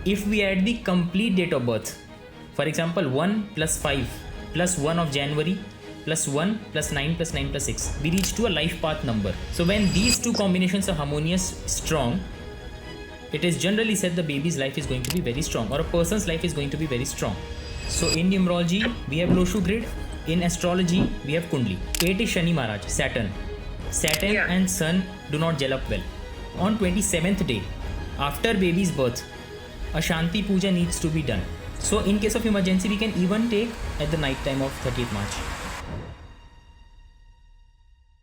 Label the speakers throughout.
Speaker 1: If we add the complete date of birth, for example 1 plus 5 plus 1 of January plus 1 plus 9 plus 9 plus 6, we reach to a life path number. So when these two combinations are harmonious, strong, it is generally said the baby's life is going to be very strong, or a person's life is going to be very strong. So in numerology, we have Loshu grid. In astrology, we have Kundli. 8 is Shani Maharaj, Saturn. Saturn and Sun do not gel up well. On 27th day, after baby's birth, a Shanti Puja needs to be done. So in case of emergency, we can even take at the night time of 30th March.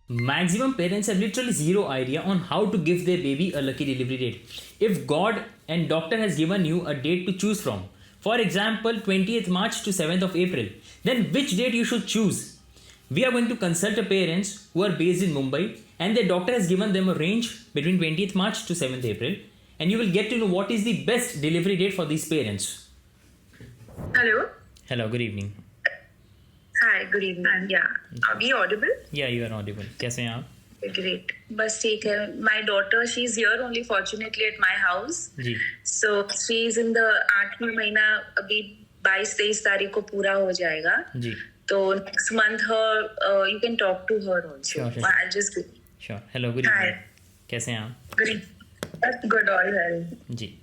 Speaker 1: Maximum parents have literally zero idea on how to give their baby a lucky delivery date. If God and doctor has given you a date to choose from, for example 20th March to 7th of April, then which date you should choose? We are going to consult the parents who are based in Mumbai, and their doctor has given them a range between 20th March to 7th April, and you will get to know what is the best delivery date for these parents.
Speaker 2: Hello.
Speaker 1: Hello, good evening.
Speaker 2: Hi, good evening. Yeah. Are we audible?
Speaker 1: Yeah, you are audible. कैसे हैं आप?
Speaker 2: Great. बस ठीक है. My daughter, she's here only fortunately at my house.
Speaker 1: Ji.
Speaker 2: So she's in the 8वां महीना, अभी 22-23 तारीख को पूरा हो जाएगा.
Speaker 1: जी.
Speaker 2: तो next month her, you can talk to her also.
Speaker 1: Sure.
Speaker 2: I'll just.
Speaker 1: Sure. Hello, good evening.
Speaker 2: Hi.
Speaker 1: कैसे हैं आप?
Speaker 2: Good. That's good. All well.
Speaker 1: Ji.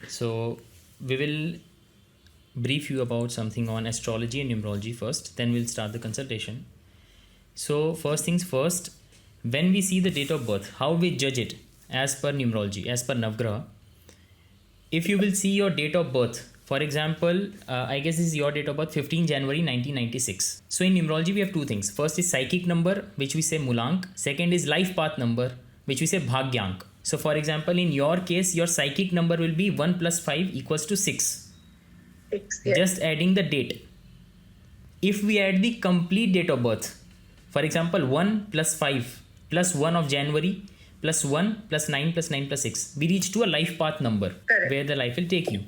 Speaker 1: So we will brief you about something on astrology and numerology first, then we'll start the consultation. So first things first, when we see the date of birth, how we judge it as per numerology, as per Navgraha. If you will see your date of birth, for example, I guess this is your date of birth, 15 January 1996. So in numerology we have two things. First is psychic number, which we say Mulank. Second is life path number, which we say Bhagyank. So for example, in your case, your psychic number will be 1 plus 5 equals to 6. Just adding the date. If we add the complete date of birth, for example 1 plus 5 plus 1 of January plus 1 plus 9 plus 9 plus 6, we reach to a life path number. Correct. Where the life will take you.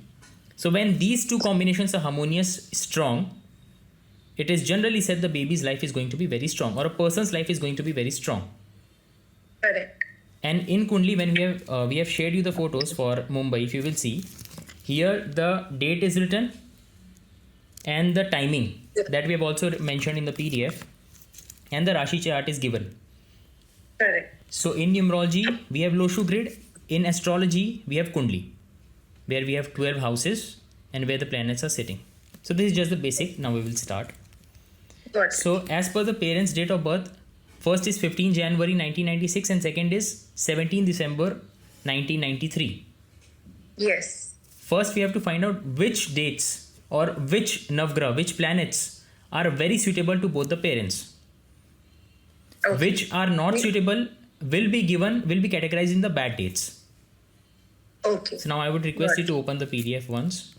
Speaker 1: So when these two combinations are harmonious, strong, it is generally said the baby's life is going to be very strong, or a person's life is going to be very strong.
Speaker 2: Correct.
Speaker 1: And in Kundli, when we have shared you the photos for Mumbai, if you will see, here the date is written and the timing that we have also mentioned in the PDF, and the Rashi chart is given.
Speaker 2: Correct.
Speaker 1: So in numerology, we have Loshu grid. In astrology, we have Kundli, where we have 12 houses and where the planets are sitting. So this is just the basic. Now we will start.
Speaker 2: Got it.
Speaker 1: So as per the parents' date of birth, first is 15 January 1996 and second is 17 December 1993.
Speaker 2: Yes.
Speaker 1: First, we have to find out which dates or which Navgraha, which planets are very suitable to both the parents.
Speaker 2: Okay.
Speaker 1: Which are not suitable will be categorized in the bad dates.
Speaker 2: Okay.
Speaker 1: So now I would request you to open the PDF once.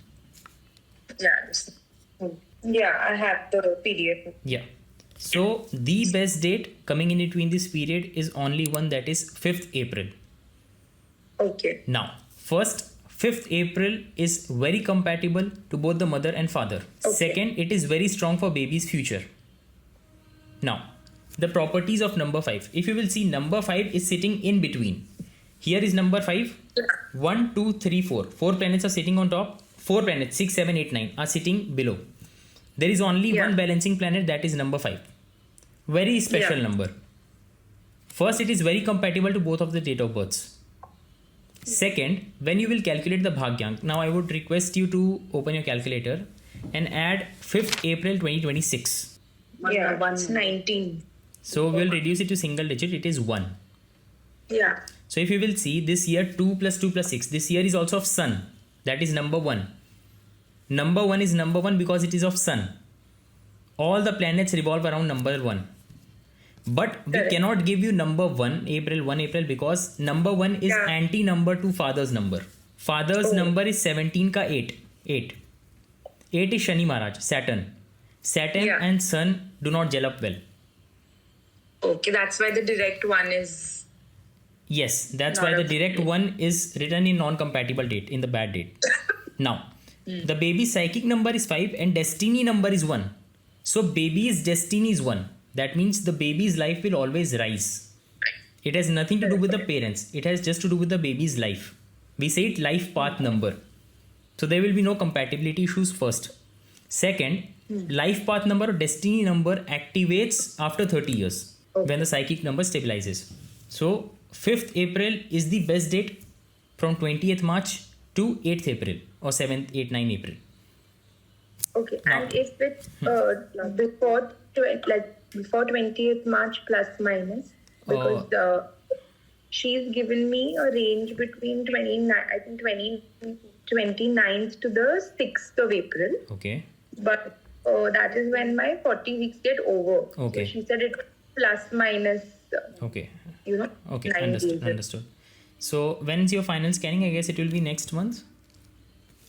Speaker 2: Yeah, I have the PDF.
Speaker 1: Yeah. So the best date coming in between this period is only one, that is 5th April.
Speaker 2: Okay.
Speaker 1: Now, first, 5th April is very compatible to both the mother and father.
Speaker 2: Okay.
Speaker 1: Second, it is very strong for baby's future. Now, the properties of number 5. If you will see, number 5 is sitting in between. Here is number 5. 1, 2, 3, 4. 4 planets are sitting on top. 4 planets, 6, 7, 8, 9 are sitting below. There is only one balancing planet, that is number 5. Very special number. First, it is very compatible to both of the date of births. Second, when you will calculate the Bhagyank, now I would request you to open your calculator and add 5th April 2026.
Speaker 2: Yeah, it's 19.
Speaker 1: So we'll reduce it to single digit, it is 1.
Speaker 2: Yeah.
Speaker 1: So if you will see, this year 2 plus 2 plus 6, this year is also of Sun, that is number 1. Number 1 is number 1 because it is of Sun. All the planets revolve around number 1. But we cannot give you number 1 April because number 1 is anti-number to father's number. Father's number is 17 ka 8. 8 is Shani Maharaj, Saturn. Saturn and Sun do not gel up well.
Speaker 2: Okay, that's why the direct one is...
Speaker 1: Yes, that's why the direct one is written in non-compatible date, in the bad date. Now, the baby's psychic number is 5 and destiny number is 1. So baby's destiny is 1. That means the baby's life will always rise. It has nothing to do with the parents. It has just to do with the baby's life. We say it life path number. So there will be no compatibility issues first. Second, life path number or destiny number activates after 30 years when the psychic number stabilizes. So 5th April is the best date from 20th March to 8th April or 7th, 8th, 9th April.
Speaker 2: Okay, and if it's before 20th March plus minus, because she's given me a range between 29th to the 6th of April.
Speaker 1: Okay.
Speaker 2: But that is when my 40 weeks get over.
Speaker 1: Okay.
Speaker 2: So she said it plus minus.
Speaker 1: Okay. Okay.
Speaker 2: 9 days.
Speaker 1: Understood. So when's your final scanning? I guess it will be next month.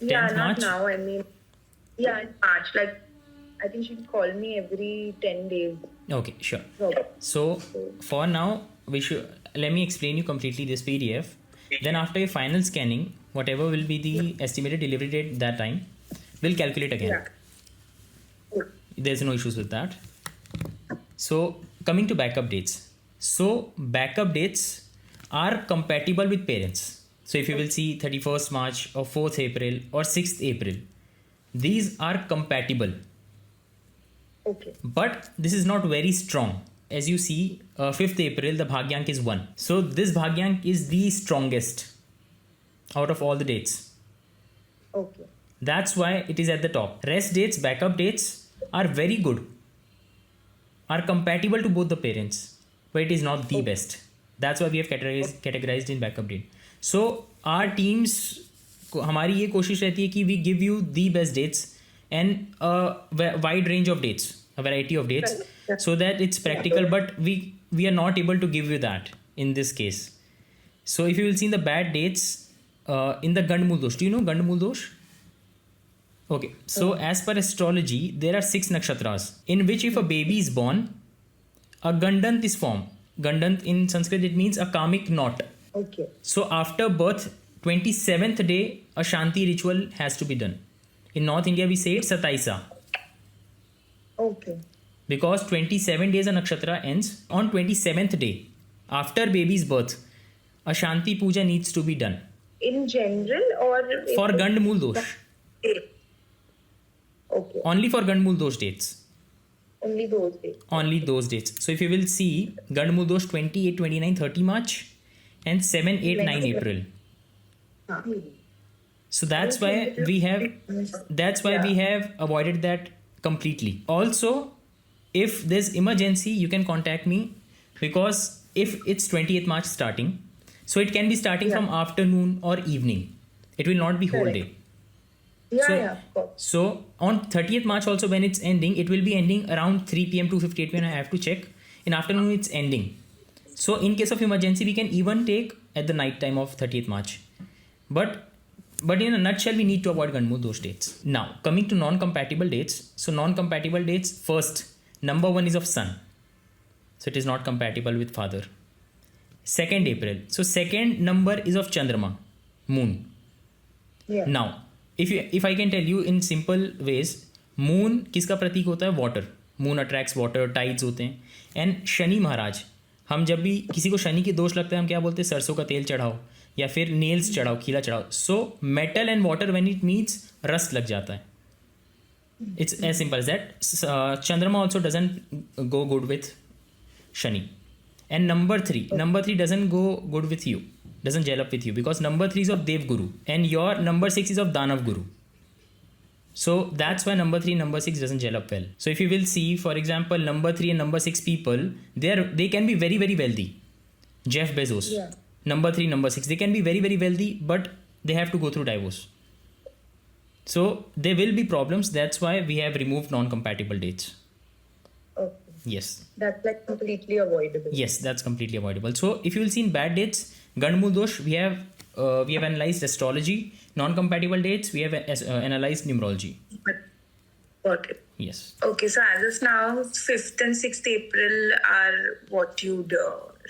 Speaker 2: Yeah,
Speaker 1: 10th
Speaker 2: not
Speaker 1: March?
Speaker 2: now. I mean, yeah, in March. Like, I think she'll call me every 10 days.
Speaker 1: Okay, sure.
Speaker 2: Okay.
Speaker 1: So for now, let me explain you completely this PDF. Then after your final scanning, whatever will be the estimated delivery date that time, we'll calculate again.
Speaker 2: Yeah.
Speaker 1: There's no issues with that. So coming to backup dates. So backup dates are compatible with parents. So if you will see 31st March or 4th April or 6th April, these are compatible.
Speaker 2: Okay.
Speaker 1: But this is not very strong. As you see, 5th April, the Bhagyank is 1. So this Bhagyank is the strongest out of all the dates.
Speaker 2: Okay.
Speaker 1: That's why it is at the top. Rest dates, backup dates are very good, are compatible to both the parents, but it is not the best. That's why we have categorized in backup date. So our teams, हमारी ये कोशिश रहती है कि we give you the best dates and a wide range of dates, a variety of dates, so that it's practical, but we are not able to give you that in this case. So if you will see in the bad dates, in the Gandmul Dosh, do you know Gandmul Dosh? Okay, so as per astrology, there are 6 nakshatras in which if a baby is born, a Gandant is formed. Gandant in Sanskrit, it means a karmic knot.
Speaker 2: Okay.
Speaker 1: So after birth, 27th day, a Shanti ritual has to be done. In North India, we say it Sataisa.
Speaker 2: Okay.
Speaker 1: Because 27 days a nakshatra ends. On 27th day, after baby's birth, a Shanti puja needs to be done.
Speaker 2: In general or?
Speaker 1: For Gandmul Dosh.
Speaker 2: Okay.
Speaker 1: Only for Gandmul Dosh dates.
Speaker 2: Only those days.
Speaker 1: Only those dates. So if you will see, Gandmul Dosh 28, 29, 30 March and 7, 8, 9 April. So that's why we have avoided that completely. Also, if there's emergency, you can contact me, because if it's 20th March starting, so it can be starting from afternoon or evening. It will not be whole day.
Speaker 2: Of course.
Speaker 1: So on 30th March also, when it's ending, it will be ending around 3 p.m. to 58 p.m. I have to check. In afternoon, it's ending. So in case of emergency, we can even take at the night time of 30th March. But in a nutshell, we need to avoid Gandmul Dosh dates. Now, coming to non-compatible dates. So non-compatible dates, first, number 1 is of sun. So it is not compatible with father. 2nd April. So second number is of Chandrama, moon.
Speaker 2: Yeah.
Speaker 1: Now, if I can tell you in simple ways, moon किसका प्रतीक होता है? Water. Moon attracts water, tides होते हैं. And Shani महाराज, हम जब भी किसी को शनि की दोष लगता है, हम क्या बोलते हैं? सरसों का तेल चढ़ाओ या फिर नेल्स चढ़ाओ, खीला चढ़ाओ. So metal and water when it meets, rust लग जाता है. It's as simple as that. Chandrama also doesn't go good with Shani. And number 3 doesn't go good with you, doesn't gel up with you, because number 3 is of Dev Guru and your number 6 is of Danav Guru. So that's why number 3 and number 6 doesn't gel up well. So if you will see, for example, number 3 and number 6 people, they can be very, very wealthy. Jeff Bezos, number 3, number 6, they can be very, very wealthy, but they have to go through divorce. So there will be problems. That's why we have removed non-compatible dates.
Speaker 2: Okay.
Speaker 1: Yes.
Speaker 2: That's like completely avoidable.
Speaker 1: Yes, that's completely avoidable. So if you will see in bad dates, Gandmul Dosh, we have analyzed astrology. Non-compatible dates, we have analyzed numerology.
Speaker 2: Got it.
Speaker 1: Yes.
Speaker 2: Okay, so as of now, 5th and 6th April are what you'd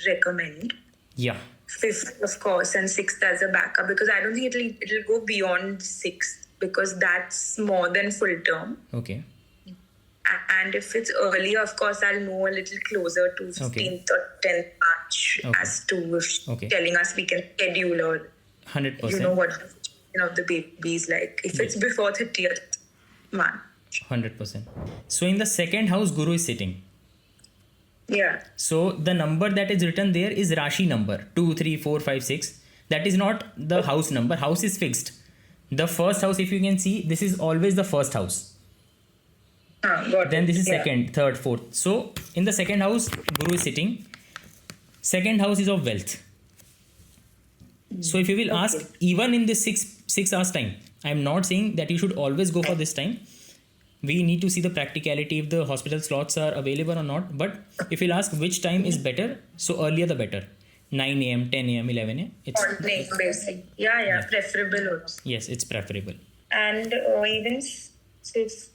Speaker 2: recommend.
Speaker 1: Yeah.
Speaker 2: 5th, of course, and 6th as a backup, because I don't think it'll go beyond 6th, because that's more than full term.
Speaker 1: Okay.
Speaker 2: And if it's earlier, of course, I'll know a little closer to 15th or 10th March as to telling us we can schedule or
Speaker 1: 100%.
Speaker 2: you know what. of the babies, like if it's before 30th March.
Speaker 1: 100%. So in the second house, Guru is sitting.
Speaker 2: Yeah.
Speaker 1: So the number that is written there is Rashi number 2, 3, 4, 5, 6. That is not the house number. House is fixed. The first house, if you can see, this is always the first house.
Speaker 2: Got
Speaker 1: Then
Speaker 2: it.
Speaker 1: this is
Speaker 2: Yeah.
Speaker 1: second, third, fourth. So in the second house, Guru is sitting. Second house is of wealth. So if you will ask, even in this 6 hours time, I am not saying that you should always go for this time. We need to see the practicality if the hospital slots are available or not. But if you'll ask which time is better, so earlier the better. 9 a.m., 10 a.m., 11 a.m.
Speaker 2: Alternate basic. Yeah, preferable also.
Speaker 1: Yes, it's preferable.
Speaker 2: And even 5th,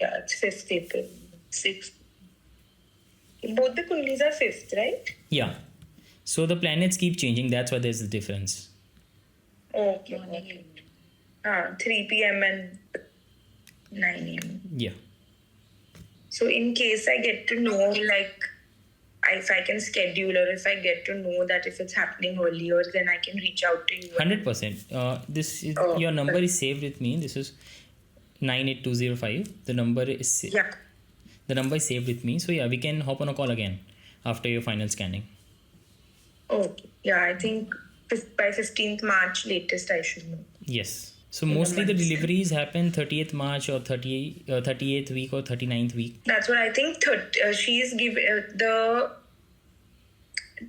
Speaker 2: yeah, it's 5th April, 6th. Both the kundlis are 5th, right?
Speaker 1: Yeah. So the planets keep changing. That's why there's a difference.
Speaker 2: Okay. 3 p.m. and 9 a.m.
Speaker 1: Yeah.
Speaker 2: So in case I get to know, like, if I can schedule or if I get to know that if it's happening earlier, then I can reach out to you.
Speaker 1: 100%. This is your number is saved with me. This is 98205. The number is the number is saved with me. So yeah, we can hop on a call again after your final scanning.
Speaker 2: Okay. Yeah, I think by 15th March latest I should know.
Speaker 1: Yes. So mostly the deliveries happen 30th March or 38th week or 39th week.
Speaker 2: That's what I think. She's given the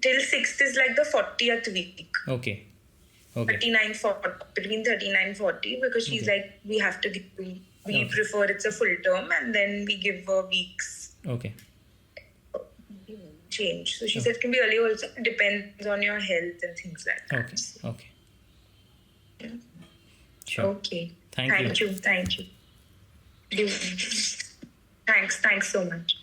Speaker 2: till 6th is like the 40th week.
Speaker 1: Okay.
Speaker 2: 39-40, between 39-40, because she's like, we have to give, we prefer it's a full term, and then we give her weeks.
Speaker 1: Okay.
Speaker 2: Change. So she said it can be early also. It depends on your health and things like that.
Speaker 1: Okay.
Speaker 2: Yeah.
Speaker 1: Sure.
Speaker 2: Okay.
Speaker 1: Thank you.
Speaker 2: Thank you. Thanks so much.